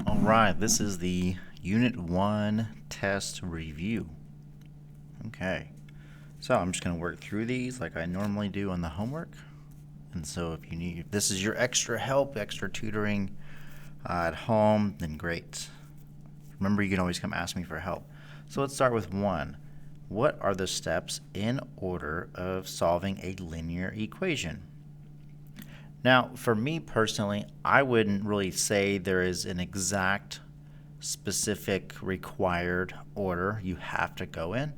All right, this is the Unit 1 test review. Okay, so I'm just going to work through these like I normally do on the homework. And so if this is your extra help, extra tutoring at home, then great. Remember, you can always come ask me for help. So let's start with 1. What are the steps in order of solving a linear equation? Now, for me personally, I wouldn't really say there is an exact, specific, required order you have to go in,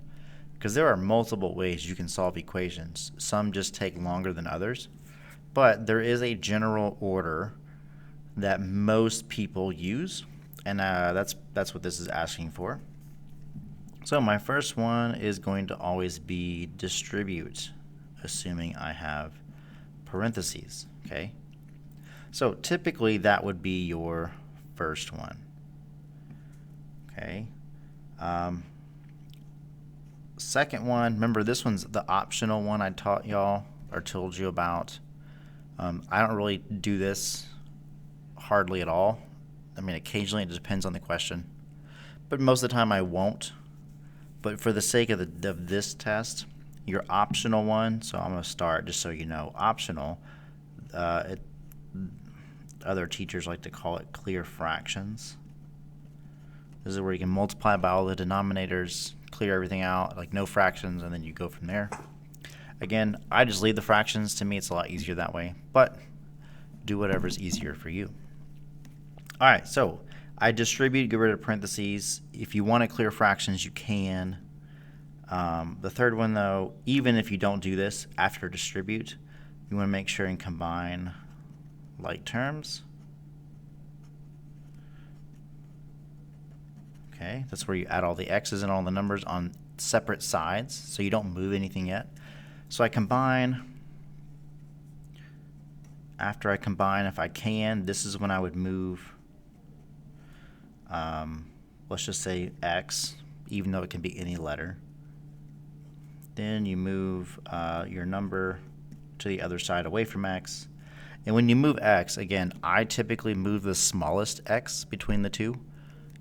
because there are multiple ways you can solve equations. Some just take longer than others, but there is a general order that most people use, and that's what this is asking for. So my first one is going to always be distribute, assuming I have parentheses. Okay, so typically that would be your first one. Okay, second one, remember this one's the optional one I taught y'all or told you about. I don't really do this hardly at all. I mean, occasionally it depends on the question, but most of the time I won't. But for the sake of this test, your optional one, so I'm going to start just so you know, optional, other teachers like to call it clear fractions. This is where you can multiply by all the denominators, clear everything out, like no fractions, and then you go from there. Again, I just leave the fractions. To me, it's a lot easier that way, but do whatever's easier for you. All right, so I distribute, get rid of parentheses. If you want to clear fractions, you can. The third one, though, even if you don't do this after distribute, you want to make sure and combine like terms. Okay, that's where you add all the x's and all the numbers on separate sides, so you don't move anything yet. So I combine. After I combine, if I can, this is when I would move, let's just say x, even though it can be any letter. Then you move your number to the other side away from x. And when you move x, again, I typically move the smallest x between the two.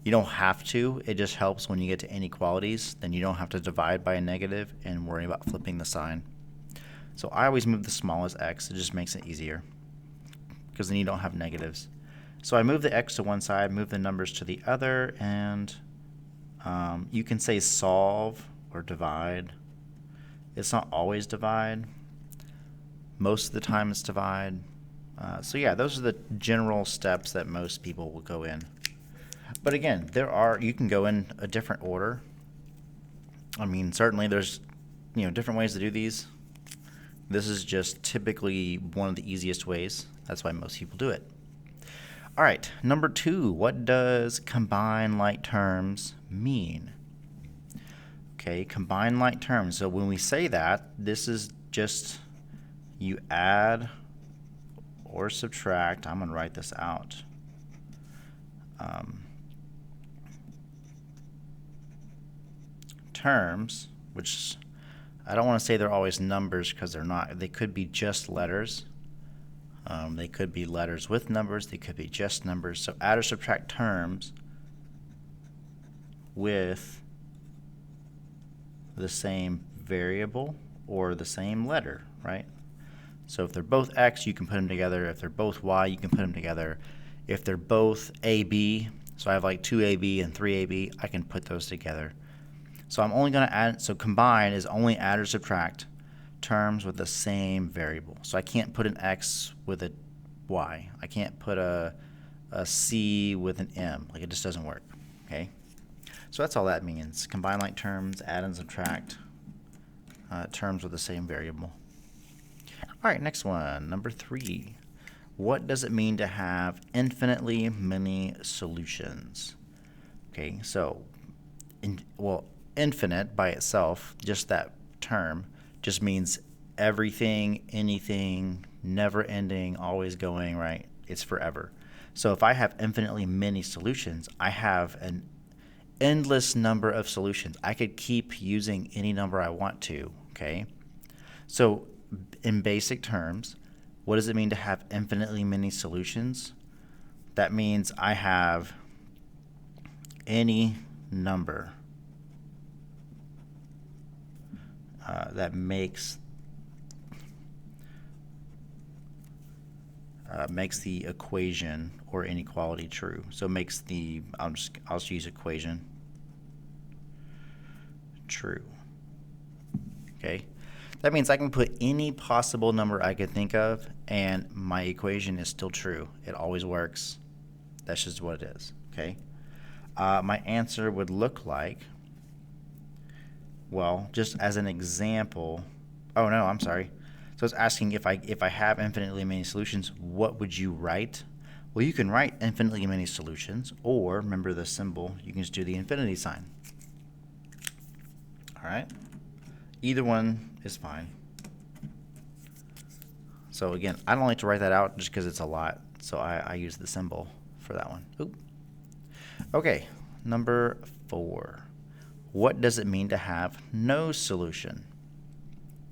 You don't have to. It just helps when you get to inequalities. Then you don't have to divide by a negative and worry about flipping the sign. So I always move the smallest x. It just makes it easier because then you don't have negatives. So I move the x to one side, move the numbers to the other, and you can say solve or divide. It's not always divide. Most of the time it's divide. So yeah, those are the general steps that most people will go in. But again, you can go in a different order. I mean, certainly there's different ways to do these. This is just typically one of the easiest ways. That's why most people do it. All right, number 2, what does combine like terms mean? Okay, combine like terms. So when we say that, this is just you add or subtract. I'm going to write this out. Terms, which I don't want to say they're always numbers because they're not. They could be just letters. They could be letters with numbers. They could be just numbers. So add or subtract terms with the same variable or the same letter, right? So if they're both x, you can put them together. If they're both y, you can put them together. If they're both ab, so I have like 2ab and 3ab, I can put those together. So I'm only going to add, so combine is only add or subtract terms with the same variable. So I can't put an x with a y. I can't put a c with an m. Like, it just doesn't work, okay? So that's all that means. Combine like terms, add and subtract terms with the same variable. All right, next one, number 3. What does it mean to have infinitely many solutions? Okay, so, infinite by itself, just that term, just means everything, anything, never ending, always going, right? It's forever. So if I have infinitely many solutions, I have an endless number of solutions. I could keep using any number I want to, okay? So in basic terms, what does it mean to have infinitely many solutions? That means I have any number that makes the equation or inequality true. So makes the, I'll just use equation true. Okay, that means I can put any possible number I could think of and my equation is still true. It always works. That's just what it is. Okay, my answer would look like, well, just as an example, oh no, I'm sorry. So it's asking if I have infinitely many solutions, what would you write? Well, you can write infinitely many solutions, or remember the symbol, you can just do the infinity sign. All right, either one is fine. So again, I don't like to write that out just because it's a lot, so I use the symbol for that one. Oop. Okay, number 4. What does it mean to have no solution?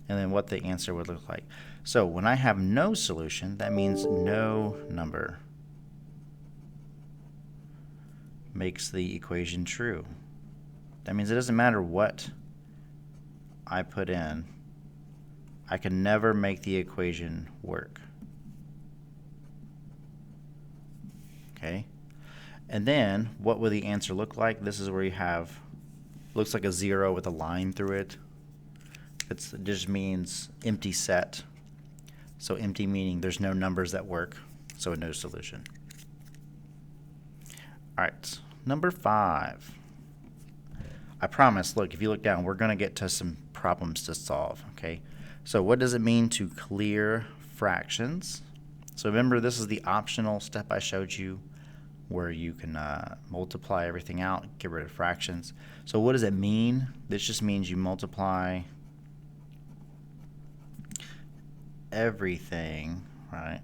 And then what the answer would look like. So when I have no solution, that means no number makes the equation true. That means it doesn't matter what I put in, I can never make the equation work. Okay? And then what will the answer look like? This is where you have, looks like a 0 with a line through it. It just means empty set. So empty meaning there's no numbers that work, so no solution. All right, number 5. I promise, look, if you look down, we're going to get to some problems to solve, okay? So what does it mean to clear fractions? So remember, this is the optional step I showed you where you can multiply everything out, get rid of fractions. So what does it mean? This just means you multiply everything, right,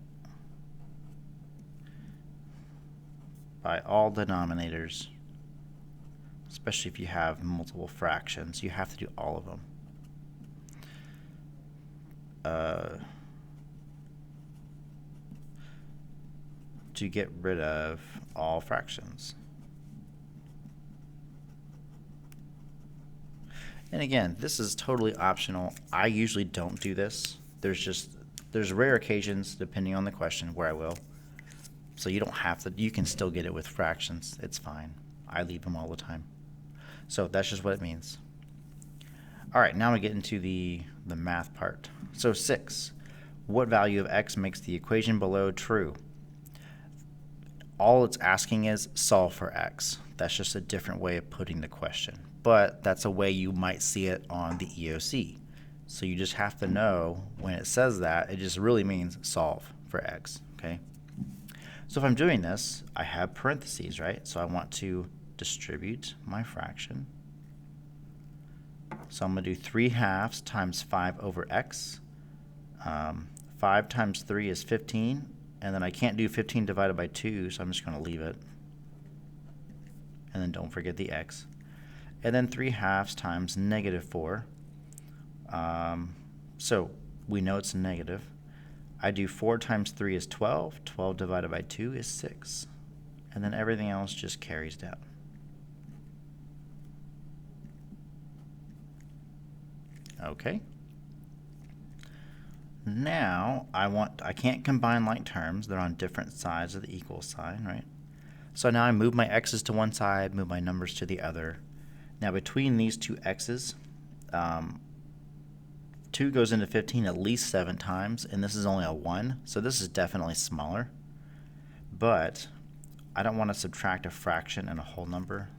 by all denominators, especially if you have multiple fractions. You have to do all of them. To get rid of all fractions. And again, this is totally optional. I usually don't do this. There's rare occasions, depending on the question, where I will. So you don't have to, you can still get it with fractions. It's fine. I leave them all the time. So that's just what it means. All right, now we get into the math part. So 6, what value of x makes the equation below true? All it's asking is solve for x. That's just a different way of putting the question. But that's a way you might see it on the EOC. So you just have to know when it says that, it just really means solve for x, okay? So if I'm doing this, I have parentheses, right? So I want to distribute my fraction. So I'm going to do 3/2 times 5 over x. 5 times 3 is 15. And then I can't do 15 divided by 2, so I'm just going to leave it. And then don't forget the x. And then 3/2 times -4. So we know it's negative. I do 4 times 3 is 12. 12 divided by 2 is 6. And then everything else just carries down. Okay. Now I can't combine like terms. They're on different sides of the equal sign, right? So now I move my x's to one side, move my numbers to the other. Now between these two x's, 2 goes into 15 at least 7 times, and this is only a 1, so this is definitely smaller. But I don't want to subtract a fraction and a whole number.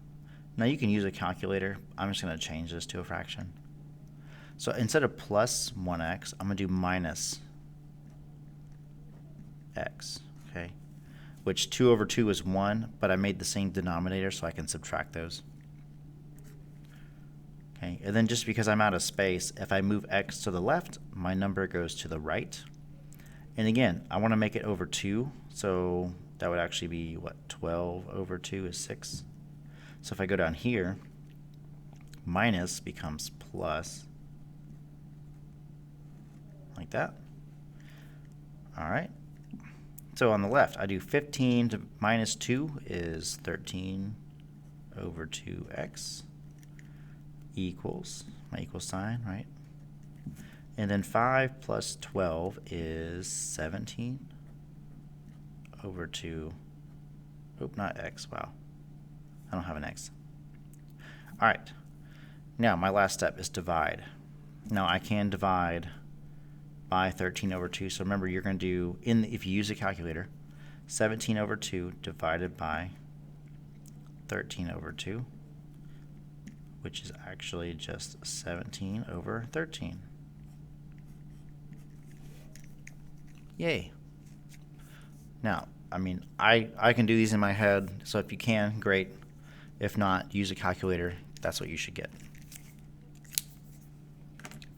Now you can use a calculator. I'm just going to change this to a fraction. So instead of plus 1x, I'm going to do minus x, okay? Which 2 over 2 is 1, but I made the same denominator so I can subtract those. Okay, and then just because I'm out of space, if I move x to the left, my number goes to the right. And again, I want to make it over 2, so that would actually be, what, 12 over 2 is 6. So if I go down here, minus becomes plus, like that. All right. So on the left, I do 15 to minus 2 is 13. over 2x equals my equal sign, right? And then 5 plus 12 is 17 over 2, not x, wow. I don't have an x. All right, now my last step is divide. Now I can divide by 13 over 2, so remember you're going to do, if you use a calculator, 17 over 2 divided by 13 over 2, which is actually just 17 over 13. Yay. Now, I mean, I can do these in my head, so if you can, great. If not, use a calculator. That's what you should get.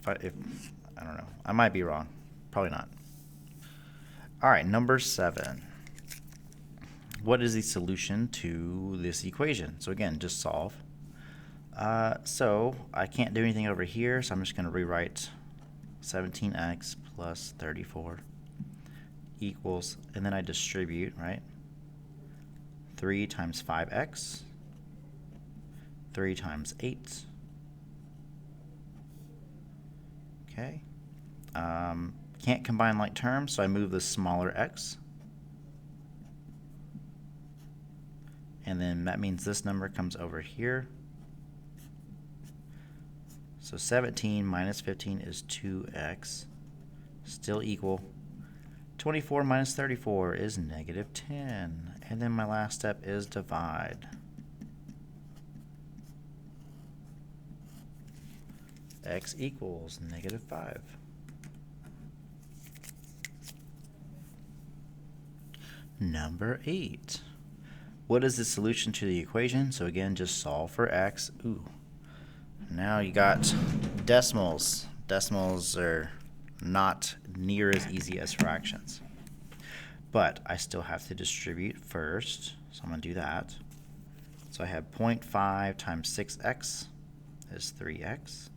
I don't know. I might be wrong. Probably not. All right, number 7. What is the solution to this equation? So again, just solve. So I can't do anything over here, so I'm just going to rewrite 17x plus 34 equals, and then I distribute, right? 3 times 5x, 3 times 8. Okay. Can't combine like terms, so I move the smaller x. And then that means this number comes over here. So 17 minus 15 is 2x, still equal. 24 minus 34 is negative 10. And then my last step is divide. X equals negative 5. Number 8. What is the solution to the equation? So again, just solve for x. Ooh. Now you got decimals. Decimals are not near as easy as fractions. But I still have to distribute first, so I'm going to do that. So I have 0.5 times 6x is 3x.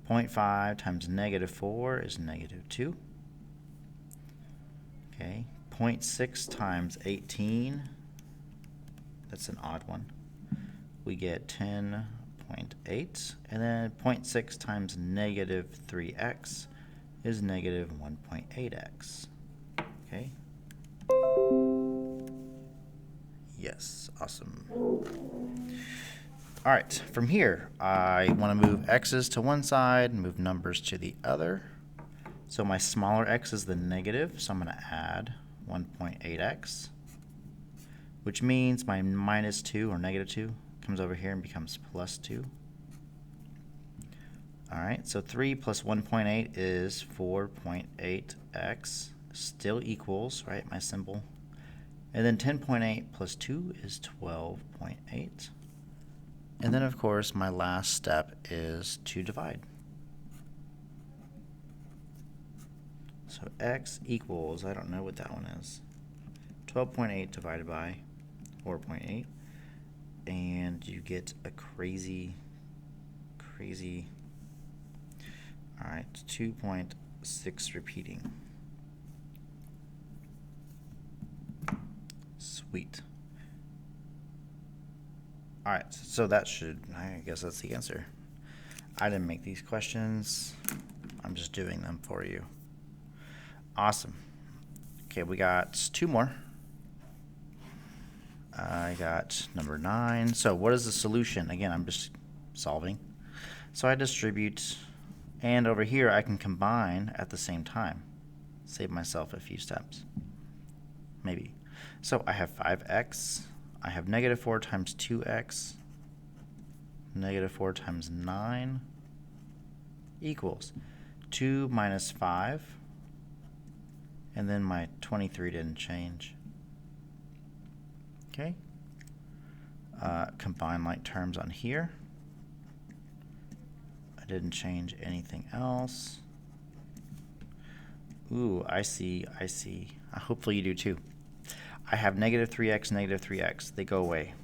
0.5 times negative 4 is negative 2. Okay, 0.6 times 18, that's an odd one. We get 10.8, and then 0.6 times negative 3x is negative 1.8x. Okay. Yes, awesome. All right, from here, I want to move x's to one side, move numbers to the other. So my smaller x is the negative, so I'm going to add 1.8x, which means my minus 2 or negative 2 comes over here and becomes plus 2. All right, so 3 plus 1.8 is 4.8x, still equals, right, my symbol. And then 10.8 plus 2 is 12.8. And then, of course, my last step is to divide. So x equals, I don't know what that one is, 12.8 divided by 4.8. And you get a crazy, all right, 2.6 repeating. Sweet. All right, so that should, I guess that's the answer. I didn't make these questions. I'm just doing them for you. Awesome. Okay, we got 2 more. I got number 9. So what is the solution? Again, I'm just solving. So I distribute, and over here I can combine at the same time. Save myself a few steps. Maybe. So I have 5x. I have negative 4 times 2x. Negative 4 times 9 equals 2 minus 5. And then my 23 didn't change. Okay. Combine like terms on here. I didn't change anything else. Ooh, I see. Hopefully you do too. I have negative 3x, negative 3x. They go away.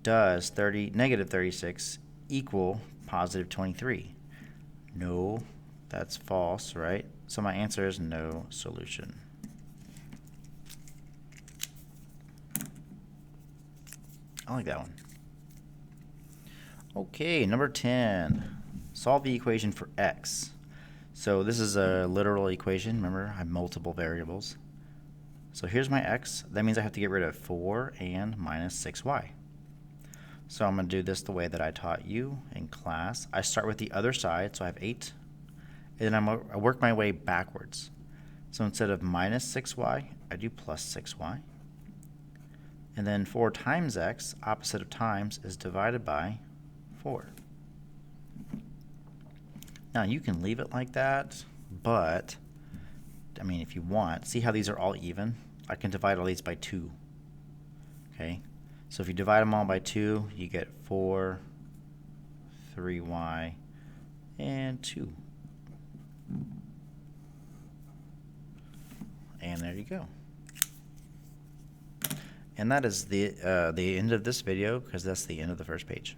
Does negative 36 equal positive 23? No, that's false, right? So my answer is no solution. I like that one. Okay, number 10. Solve the equation for x. So this is a literal equation. Remember, I have multiple variables. So here's my x. That means I have to get rid of 4 and minus 6y. So I'm going to do this the way that I taught you in class. I start with the other side, so I have 8. And then I work my way backwards. So instead of minus 6y, I do plus 6y. And then 4 times x, opposite of times, is divided by 4. Now you can leave it like that, but I mean, if you want, see how these are all even? I can divide all these by 2. Okay? So if you divide them all by 2, you get 4, 3y, and 2. And there you go. And that is the end of this video, because that's the end of the first page.